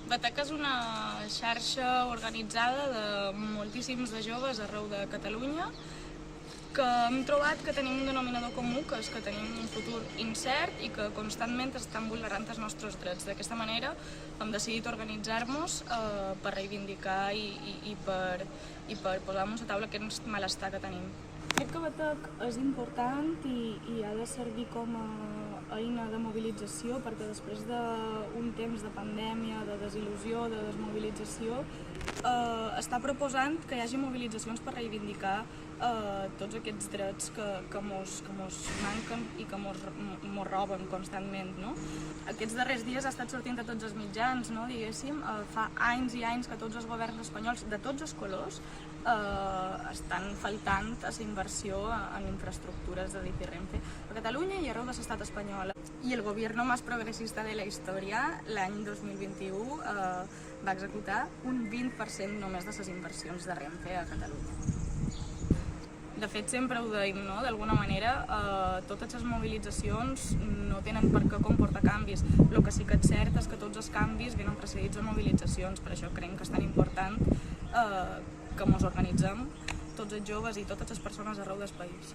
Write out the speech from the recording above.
Bateca és una xarxa organitzada de moltíssims de joves arreu de Catalunya que hem trobat que tenim un denominador comú, que és que tenim un futur incert i que constantment estan vulnerant els nostres drets. D'aquesta manera hem decidit organitzar-nos per reivindicar i per posar damunt la taula aquest malestar que tenim. Crec que Batec és important i ha de servir com a eina de mobilització, perquè després d'un temps de pandèmia, de desil·lusió, de desmobilització, està proposant que hi hagi mobilitzacions per reivindicar tots aquests drets que mos manquen i que mos roben constantment. Aquests darrers dies ha estat sortint a tots els mitjans, diguéssim. Fa anys i anys que tots els governs espanyols, de tots els colors, estan faltant a la inversió en infraestructures de DIF i Renfe a Catalunya i arreu de l'estat espanyol. I el govern més progressista de la història, l'any 2021, va executar un 20% només de les inversions de Renfe a Catalunya. De fet, sempre ho deim, d'alguna manera, totes les mobilitzacions no tenen per què comportar canvis. El que sí que és cert és que tots els canvis venen precedits de mobilitzacions, per això creiem que és tan important que ens organitzem tots els joves i totes les persones arreu del país.